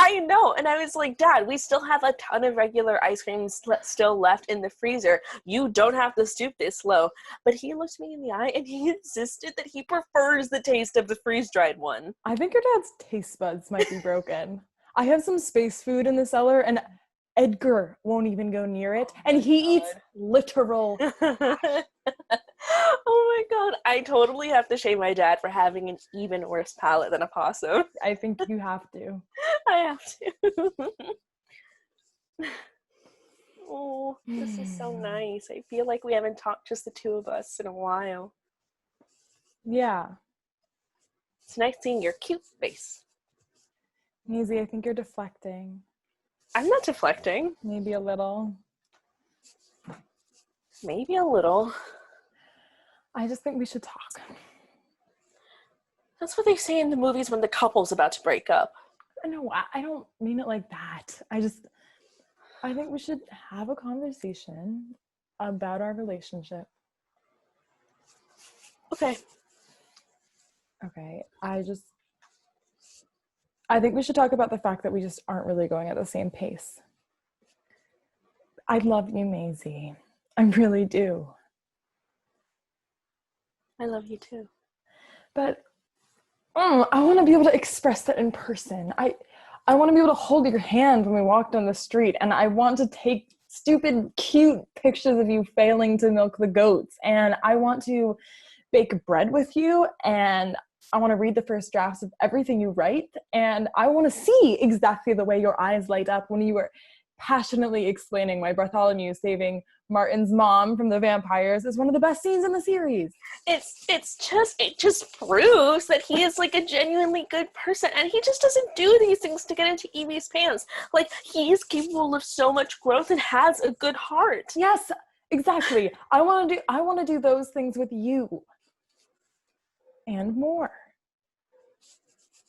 I know, and I was like, Dad, we still have a ton of regular ice cream still left in the freezer. You don't have to stoop this low. But he looked me in the eye, and he insisted that he prefers the taste of the freeze-dried one. I think your dad's taste buds might be broken. I have some space food in the cellar, and Edgar won't even go near it, and he eats literal. Oh my god, I totally have to shame my dad for having an even worse palate than a possum. I think you have to. I have to. Oh, this is so nice. I feel like we haven't talked just the two of us in a while. Yeah. It's nice seeing your cute face. Maisie, I think you're deflecting. I'm not deflecting. Maybe a little. Maybe a little. I just think we should talk. That's what they say in the movies when the couple's about to break up. No, I don't mean it like that. I think we should have a conversation about our relationship. Okay. Okay, I think we should talk about the fact that we just aren't really going at the same pace. I love you, Maisie. I really do. I love you too. But I want to be able to express that in person. I want to be able to hold your hand when we walk down the street, and I want to take stupid, cute pictures of you failing to milk the goats, and I want to bake bread with you, and I want to read the first drafts of everything you write, and I want to see exactly the way your eyes light up when you were passionately explaining why Bartholomew saving Martin's mom from the vampires is one of the best scenes in the series. It just proves that he is like a genuinely good person, and he just doesn't do these things to get into Evie's pants. Like, he is capable of so much growth and has a good heart. Yes, exactly. I want to do those things with you. And more.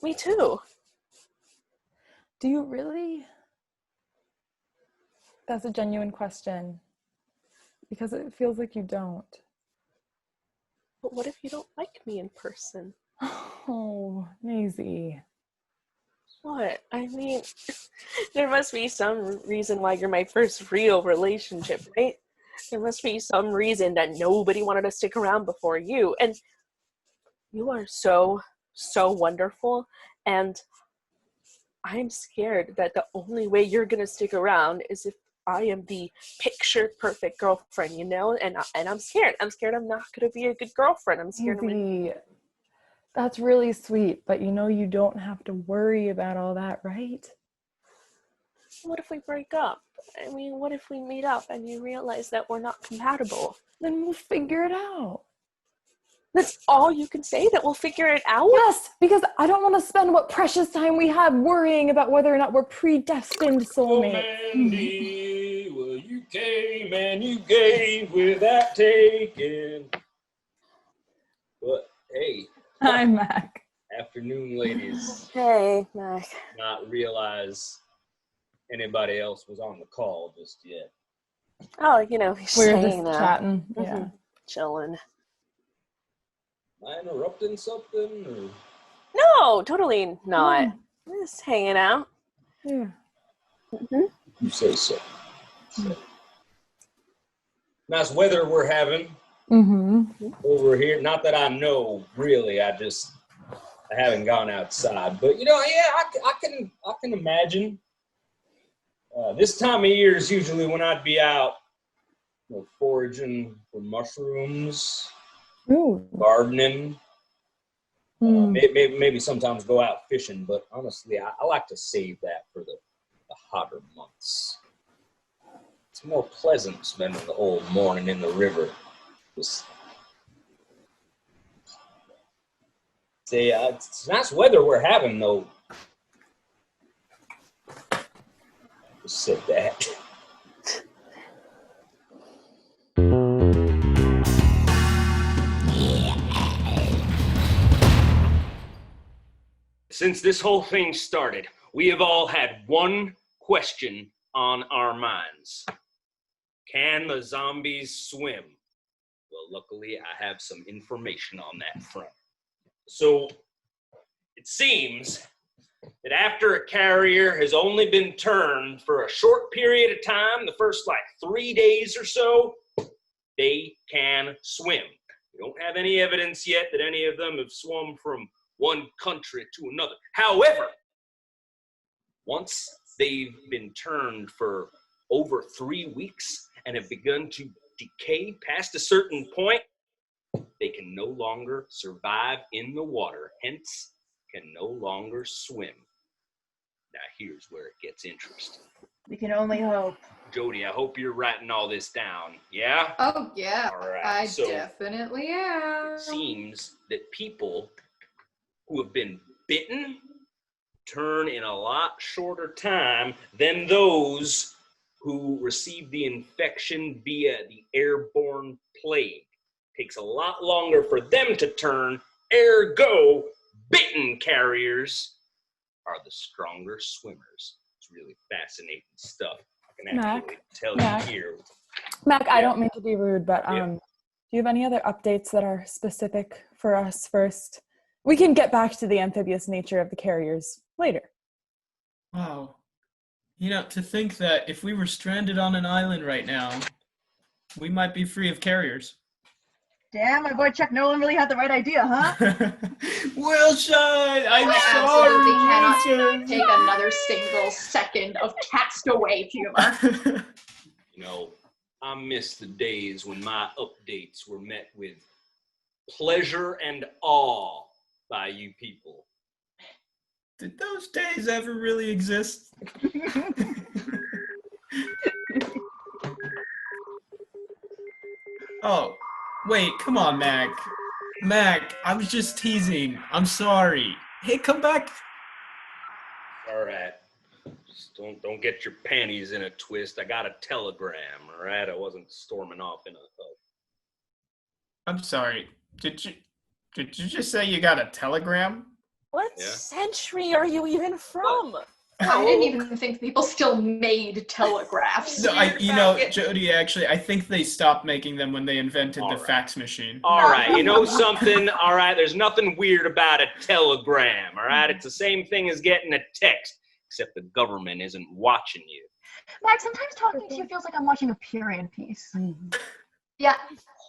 Me too. Do you really? That's a genuine question. Because it feels like you don't. But what if you don't like me in person? Oh, Maisie. What? I mean, there must be some reason why you're my first real relationship, right? There must be some reason that nobody wanted to stick around before you. And you are so, so wonderful. And I'm scared that the only way you're going to stick around is if I am the picture-perfect girlfriend, you know? And I'm scared. I'm scared I'm not going to be a good girlfriend. I'm scared Maisie, that's really sweet, but you know you don't have to worry about all that, right? What if we break up? I mean, what if we meet up and you realize that we're not compatible? Then we'll figure it out. That's all you can say? That we'll figure it out? Yes, because I don't want to spend what precious time we have worrying about whether or not we're predestined soulmates. Oh, Mandy, well, you came and you gave without taking. But, hey. Hi, Mac. Afternoon, ladies. Hey, Mac. Not realize anybody else was on the call just yet. Oh, you know, We're just chatting. Mm-hmm. Yeah. Chilling. Am I interrupting something? Or? No, totally not. No. We're just hanging out. Yeah. Mm-hmm. You say so. Nice weather we're having over here. Not that I know, really. I haven't gone outside. But, you know, yeah, I can imagine. This time of year is usually when I'd be out, you know, foraging for mushrooms. Ooh. Gardening, maybe sometimes go out fishing, but honestly, I like to save that for the hotter months. It's more pleasant spending the whole morning in the river. It's nice weather we're having, though. Just said that. Since this whole thing started, we have all had one question on our minds. Can the zombies swim? Well, luckily, I have some information on that front. So, it seems that that after a carrier has only been turned for a short period of time, the first like 3 days or so, they can swim. We don't have any evidence yet that any of them have swum from one country to another. However, once they've been turned for over 3 weeks and have begun to decay past a certain point, they can no longer survive in the water, hence can no longer swim. Now here's where it gets interesting. We can only hope. Jody, I hope you're writing all this down, yeah? Oh, yeah. All right, I so definitely am. it seems that people who have been bitten turn in a lot shorter time than those who receive the infection via the airborne plague. Takes a lot longer for them to turn, ergo, bitten carriers are the stronger swimmers. It's really fascinating stuff. I can actually tell you here. Mac, I don't mean to be rude, but do you have any other updates that are specific for us first? We can get back to the amphibious nature of the carriers later. Wow. You know, to think that if we were stranded on an island right now, we might be free of carriers. Damn, my boy Chuck Nolan really had the right idea, huh? Wilshire, I'm Absolutely cannot sorry. take another single second of castaway humor. You know, I miss the days when my updates were met with pleasure and awe by you people. Did those days ever really exist? Oh, wait, come on, Mac. Mac, I was just teasing. I'm sorry. Hey, come back. All right. Just don't get your panties in a twist. I got a telegram, all right? I wasn't storming off in a huff. I'm sorry. Did you just say you got a telegram? What century are you even from? I didn't even think people still made telegraphs. No, Jody, actually, I think they stopped making them when they invented the fax machine. All right, you know something? All right, there's nothing weird about a telegram, all right? It's the same thing as getting a text, except the government isn't watching you. Max, sometimes talking to you feels like I'm watching a period piece. Yeah,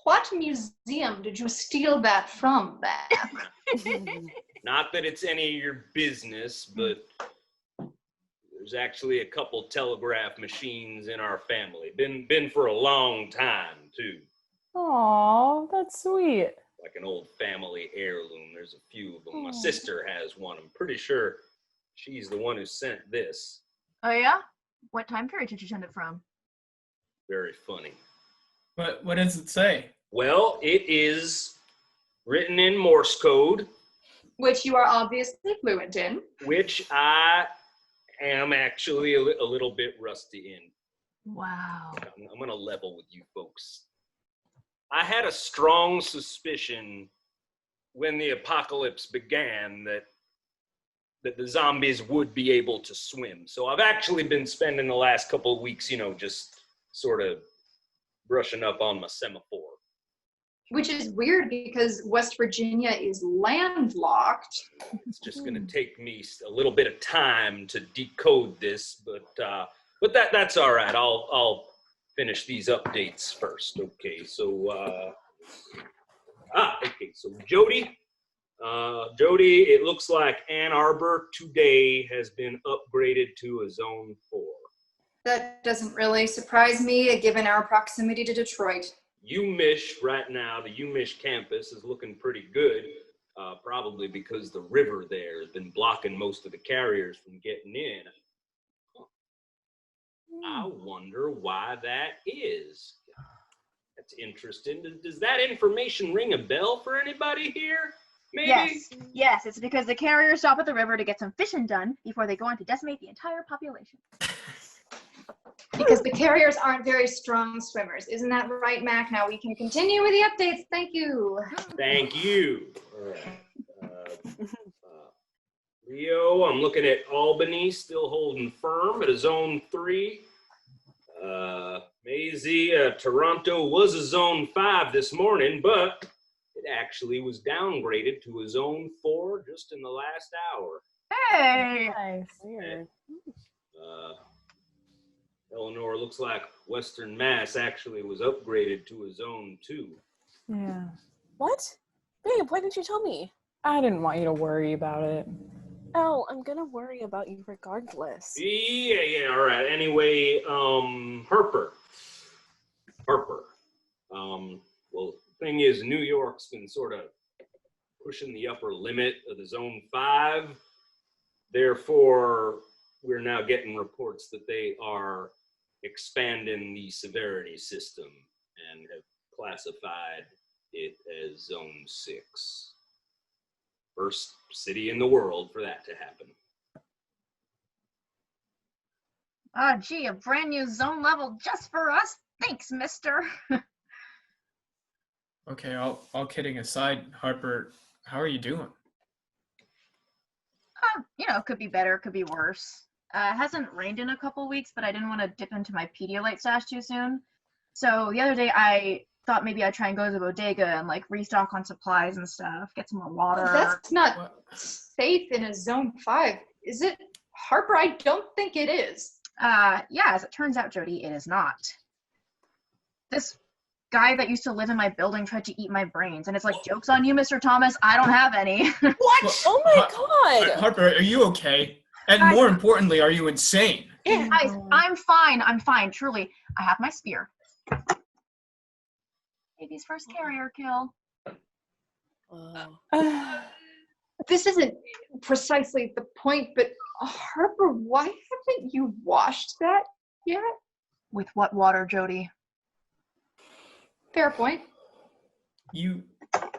what museum did you steal that from, Mac? Not that it's any of your business, but there's actually a couple telegraph machines in our family. Been for a long time, too. Aw, that's sweet. Like an old family heirloom. There's a few of them. My sister has one. I'm pretty sure she's the one who sent this. Oh, yeah? What time period did you send it from? Very funny. What does it say? Well, it is written in Morse code. Which you are obviously fluent in. Which I am actually a little bit rusty in. Wow. I'm going to level with you folks. I had a strong suspicion when the apocalypse began that the zombies would be able to swim. So I've actually been spending the last couple of weeks, just sort of brushing up on my semaphore. Which is weird because West Virginia is landlocked. It's just going to take me a little bit of time to decode this, but that's all right. I'll finish these updates first. Okay, so so Jody, it looks like Ann Arbor today has been upgraded to a Zone 4. That doesn't really surprise me, given our proximity to Detroit. UMich right now, the UMich campus is looking pretty good, probably because the river there has been blocking most of the carriers from getting in. I wonder why that is. That's interesting. Does that information ring a bell for anybody here? Maybe? Yes, it's because the carriers stop at the river to get some fishing done before they go on to decimate the entire population. Because the carriers aren't very strong swimmers. Isn't that right, Mac? Now we can continue with the updates. Thank you. Thank you. All right. Leo, I'm looking at Albany, still holding firm at a Zone 3. Maisie, Toronto was a Zone 5 this morning, but it actually was downgraded to a Zone 4 just in the last hour. Hey! Nice. Weird. Eleanor, looks like Western Mass actually was upgraded to a Zone 2. Yeah. What? Babe, why didn't you tell me? I didn't want you to worry about it. Oh, I'm gonna worry about you regardless. Yeah, all right. Anyway, Harper. Well, the thing is, New York's been sort of pushing the upper limit of the Zone 5. Therefore, we're now getting reports that they are expanding the severity system and have classified it as Zone 6. First city in the world for that to happen. Oh, gee, a brand new zone level just for us? Thanks, mister. Okay, all kidding aside, Harper, how are you doing? Could be better, could be worse. It hasn't rained in a couple weeks, but I didn't want to dip into my Pedialyte stash too soon. So the other day I thought maybe I'd try and go to the bodega and like restock on supplies and stuff, get some more water. That's not What? safe in a Zone 5, is it? Harper, I don't think it is. Yeah, as it turns out, Jody, it is not. This guy that used to live in my building tried to eat my brains, and it's like, joke's on you, Mr. Thomas, I don't have any. What? Oh my god! Harper, are you okay? And Guys- more importantly, are you insane? Guys, I'm fine, truly. I have my spear. Baby's first carrier kill. This isn't precisely the point, but Harper, why haven't you washed that yet? With what water, Jody? Fair point. You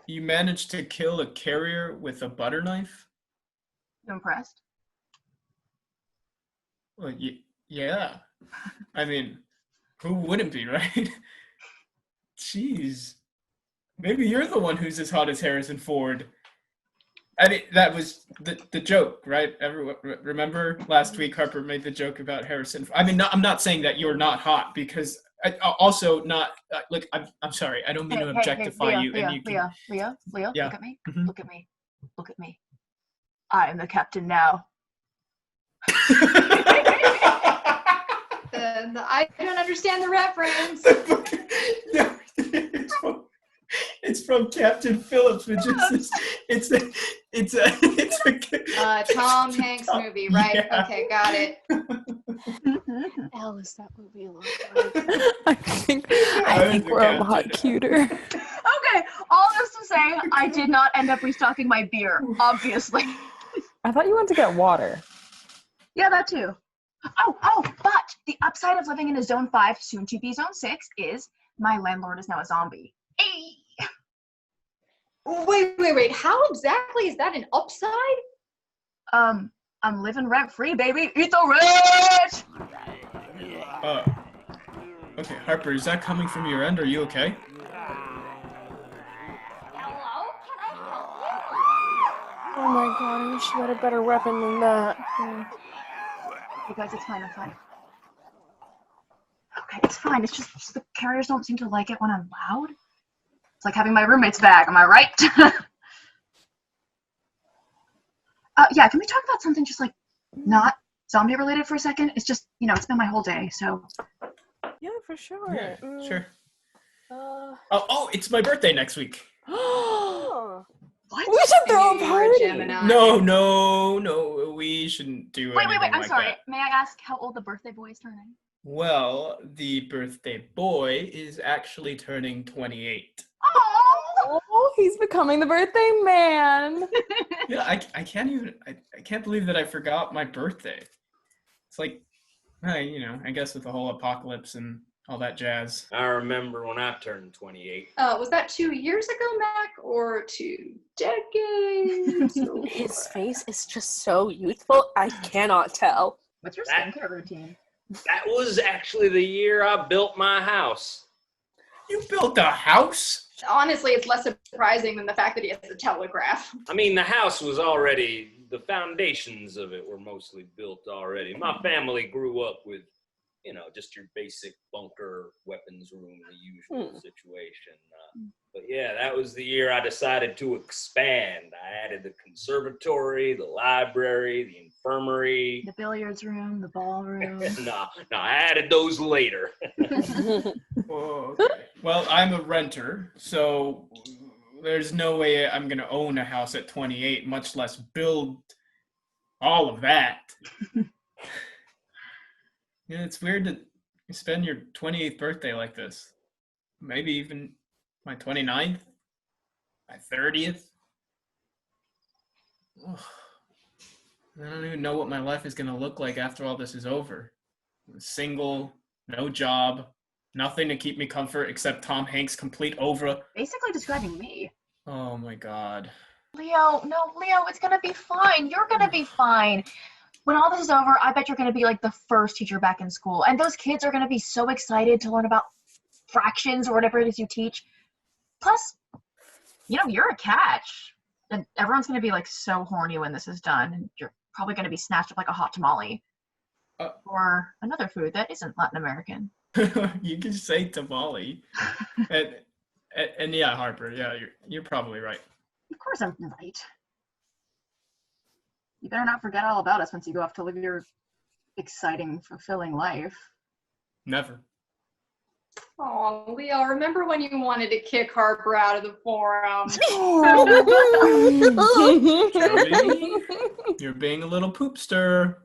managed to kill a carrier with a butter knife? You impressed? Well, yeah. I mean, who wouldn't be, right? Jeez. Maybe you're the one who's as hot as Harrison Ford. I mean, that was the joke, right? Everyone remember last week Harper made the joke about Harrison. I mean, I'm not saying that you're not hot, because also not like I'm sorry. I don't mean to objectify you. Leah, and you can, Leah, yeah. look at me. Mhm. Look at me. I am the captain now. I don't understand the reference. No, it's from Captain Phillips, which is it's a Tom Hanks movie, right? Yeah. Okay, got it. Hell is that movie look like? I think was the we're a lot captain. cuter. Okay, all this to say, I did not end up restocking my beer, obviously. I thought you went to get water. Yeah, that too. But the upside of living in a Zone 5, soon to be Zone 6, is my landlord is now a zombie. Hey! Wait. How exactly is that an upside? I'm living rent-free, baby. Eat the rich! Okay, Harper, is that coming from your end? Are you okay? Hello? Can I help Oh my god, I wish you had a better weapon than that. You guys, it's fine, I'm fine. Okay, it's fine. It's just the carriers don't seem to like it when I'm loud. It's like having my roommate's bag, am I right? Yeah, can we talk about something just like not zombie related for a second? It's just, it's been my whole day, so. Yeah, for sure. Yeah, sure. Uh, Oh, it's my birthday next week. oh. What? We should throw a You're a party. Gemini. No, we shouldn't do Wait, anything I'm like sorry. that. May I ask how old the birthday boy is turning? Well, the birthday boy is actually turning 28. Oh! Oh, he's becoming the birthday man. Yeah, I can't believe that I forgot my birthday. It's like, I guess with the whole apocalypse and all that jazz. I remember when I turned 28. Was that 2 years ago, Mac, or 2 decades? His face is just so youthful, I cannot tell. What's your That- skincare routine? That was actually the year I built my house. You built a house? Honestly, it's less surprising than the fact that he has a telegraph. I mean, the house was already, the foundations of it were mostly built already. My family grew up with just your basic bunker weapons room, the usual situation. But yeah, that was the year I decided to expand. I added the conservatory, the library, the infirmary. The billiards room, the ballroom. No, I added those later. Okay. Well, I'm a renter, so there's no way I'm going to own a house at 28, much less build all of that. It's weird to spend your 28th birthday like this. Maybe even my 29th, my 30th. Ugh. I don't even know what my life is going to look like after all this is over. I'm single, no job, nothing to keep me comfort except Tom Hanks' complete over. Basically describing me. Oh my God. Leo, it's gonna be fine. You're gonna be fine. When all this is over, I bet you're gonna be like the first teacher back in school. And those kids are gonna be so excited to learn about fractions or whatever it is you teach. Plus, you're a catch. And everyone's gonna be like so horny when this is done. And you're probably gonna be snatched up like a hot tamale. Or another food that isn't Latin American. You can say tamale. and yeah, Harper, yeah, you're probably right. Of course I'm right. You better not forget all about us once you go off to live your exciting, fulfilling life. Never. Oh, Leo, remember when you wanted to kick Harper out of the forum? Jody, you're being a little poopster.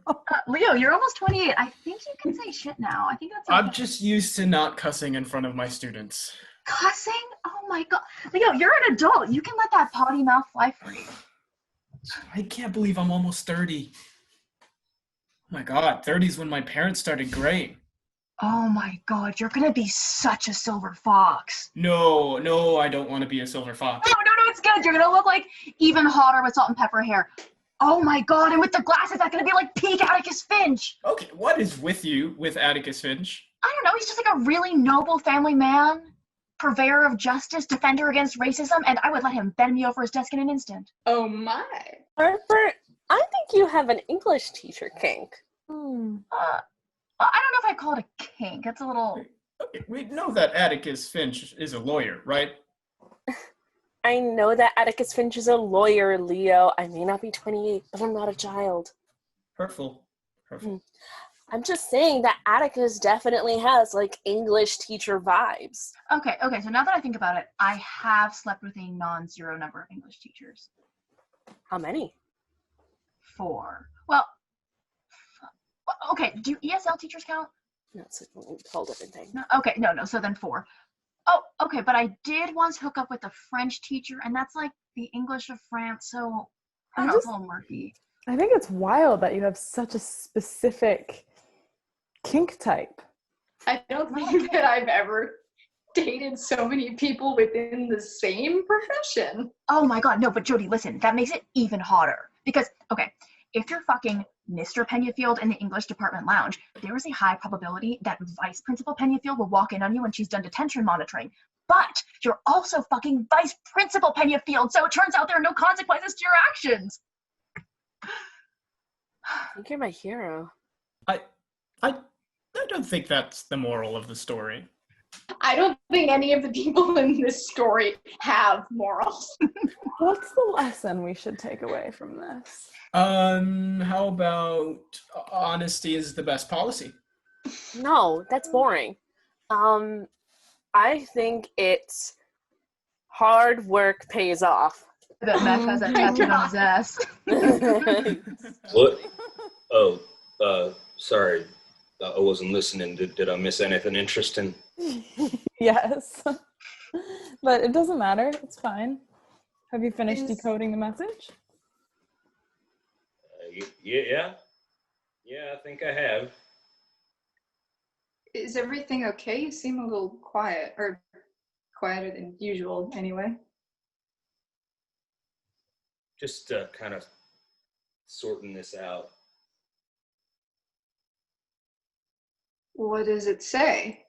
Leo, you're almost 28. I think you can say shit now. I think that's okay. I'm just used to not cussing in front of my students. Cussing? Oh my God. Leo, you're an adult. You can let that potty mouth fly free. I can't believe I'm almost 30. Oh my God, 30 is when my parents started graying. Oh my God, you're gonna be such a silver fox. No, I don't want to be a silver fox. No, it's good. You're gonna look like even hotter with salt and pepper hair. Oh my God, and with the glasses, that's gonna be like peak Atticus Finch. Okay, what is with you with Atticus Finch? I don't know, he's just like a really noble family man, purveyor of justice, defender against racism, and I would let him bend me over his desk in an instant. Oh my. Harper, I think you have an English teacher kink. I don't know if I'd call it a kink. It's a little... Okay, we know that Atticus Finch is a lawyer, right? I know that Atticus Finch is a lawyer, Leo. I may not be 28, but I'm not a child. Hurtful. I'm just saying that Atticus definitely has, like, English teacher vibes. Okay, so now that I think about it, I have slept with a non-zero number of English teachers. How many? 4. Well, okay, do ESL teachers count? No, it's a whole different thing. No, okay, no, so then 4. Oh, okay, but I did once hook up with a French teacher, and that's like the English of France, so I don't know, it's a little murky. I think it's wild that you have such a specific kink type. I don't think that I've ever dated so many people within the same profession. Oh my God, no, but Jody, listen, that makes it even hotter. Because, okay, if you're fucking Mr. Penyafield in the English department lounge, there is a high probability that Vice Principal Penyafield will walk in on you when she's done detention monitoring. But you're also fucking Vice Principal Penyafield, so it turns out there are no consequences to your actions. I think you're my hero. I don't think that's the moral of the story. I don't think any of the people in this story have morals. What's the lesson we should take away from this? How about honesty is the best policy? No, that's boring. I think it's hard work pays off. I bet Mac has that tattooed on his ass. What? Oh, sorry. I wasn't listening. Did I miss anything interesting? Yes. But it doesn't matter. It's fine. Have you finished decoding the message? Yeah, I think I have. Is everything okay? You seem a little quiet, or quieter than usual anyway. Just kind of sorting this out. What does it say?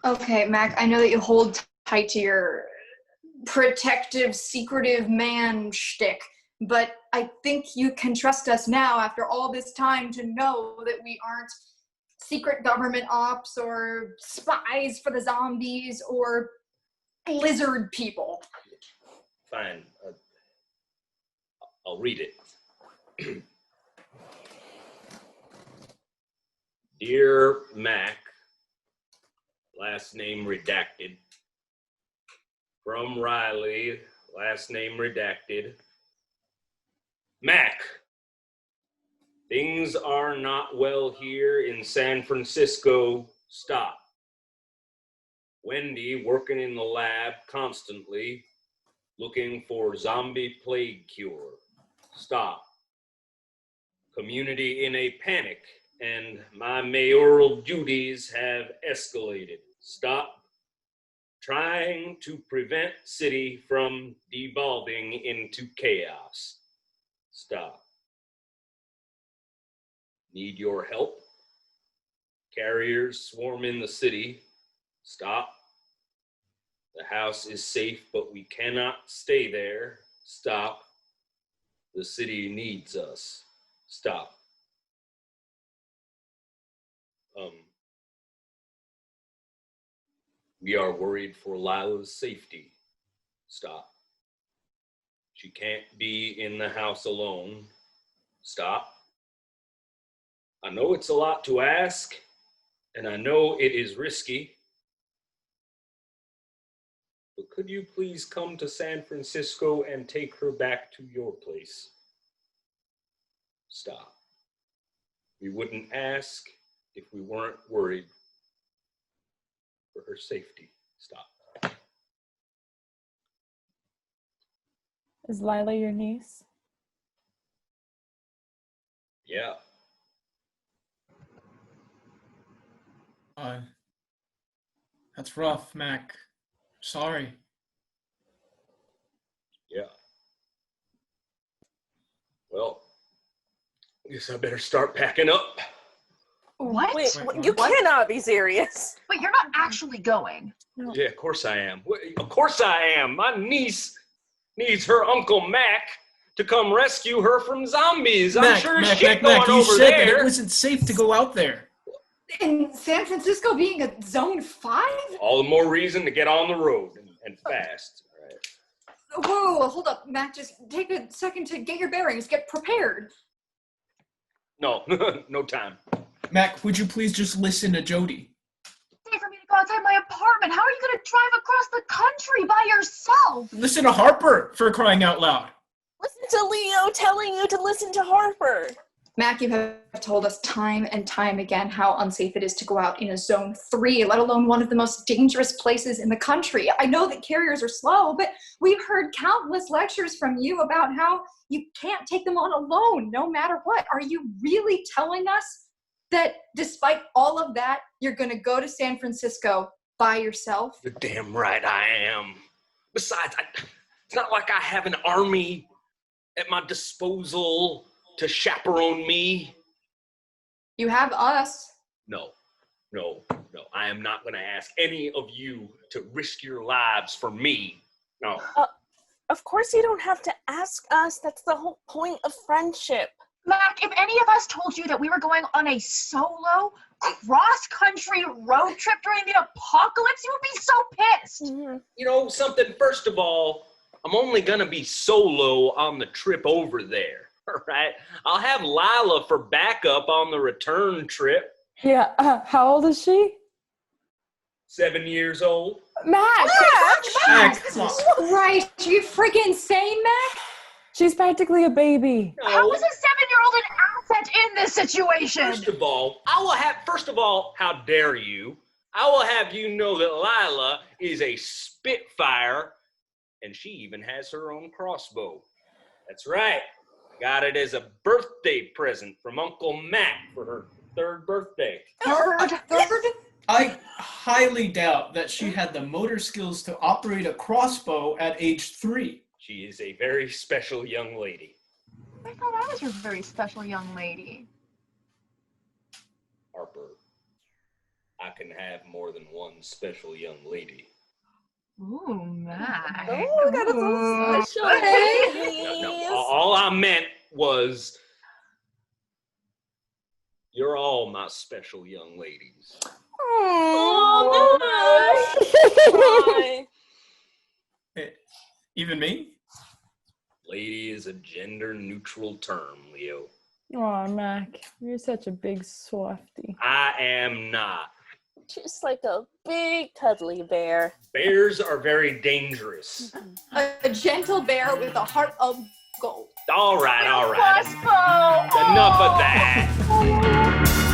Okay, Mac, I know that you hold tight to your protective, secretive man shtick, but I think you can trust us now after all this time to know that we aren't secret government ops or spies for the zombies or lizard people. Fine. I'll read it. Dear Mac, last name redacted. From Riley, last name redacted. Mac, things are not well here in San Francisco. Stop. Wendy working in the lab constantly, looking for zombie plague cure. Stop. Community in a panic, and my mayoral duties have escalated. Stop. Trying to prevent city from devolving into chaos. Stop. Need your help? Carriers swarm in the city. Stop. The house is safe, but we cannot stay there. Stop. The city needs us. Stop. We are worried for Lila's safety. Stop. She can't be in the house alone. Stop. I know it's a lot to ask, and I know it is risky, but could you please come to San Francisco and take her back to your place? Stop. We wouldn't ask if we weren't worried for her safety. Stop. Is Lila your niece? Yeah. That's rough, Mac. Sorry. Yeah. Well, I guess I better start packing up. What? Wait, Wait, you what? cannot be serious. But you're not actually going. Yeah, of course I am. Of course I am. My niece needs her Uncle Mac to come rescue her from zombies. I'm sure as shit going you over said that there. it wasn't safe to go out there. In San Francisco being a zone 5? All the more reason to get on the road and fast. All right. Whoa, hold up, Matt, just take a second to get your bearings, get prepared. No, no time. Mac, would you please just listen to Jody? Day for me to go outside my apartment. How are you going to drive across the country by yourself? Listen to Harper, for crying out loud. Listen to Leo telling you to listen to Harper. Mac, you have told us time and time again how unsafe it is to go out in a zone 3, let alone one of the most dangerous places in the country. I know that carriers are slow, but we've heard countless lectures from you about how you can't take them on alone, no matter what. Are you really telling us that despite all of that, you're going to go to San Francisco by yourself? You're damn right I am. Besides, it's not like I have an army at my disposal to chaperone me. You have us. No. I am not going to ask any of you to risk your lives for me. No. Of course you don't have to ask us. That's the whole point of friendship. Mac, if any of us told you that we were going on a solo, cross-country road trip during the apocalypse, you would be so pissed. Mm-hmm. You know something? First of all, I'm only going to be solo on the trip over there. All right? I'll have Lila for backup on the return trip. Yeah, how old is she? 7 years old. Mac! Mac, come on. Right, are you freaking insane, Mac? She's practically a baby. No. How is a 7-year-old an asset in this situation? First of all, how dare you? I will have you know that Lila is a Spitfire, and she even has her own crossbow. That's right. Got it as a birthday present from Uncle Mac for her 3rd birthday. Third? I highly doubt that she had the motor skills to operate a crossbow at age 3. She is a very special young lady. I thought I was your very special young lady. Harper, I can have more than one special young lady. Ooh, Mac. Oh, we got a little special. No, all I meant was you're all my special young ladies. Oh, Even me? Lady is a gender-neutral term, Leo. Aw, Mac, you're such a big softy. I am not. just like a big cuddly bear. Bears are very dangerous. A gentle bear with a heart of gold. All right. Enough of that.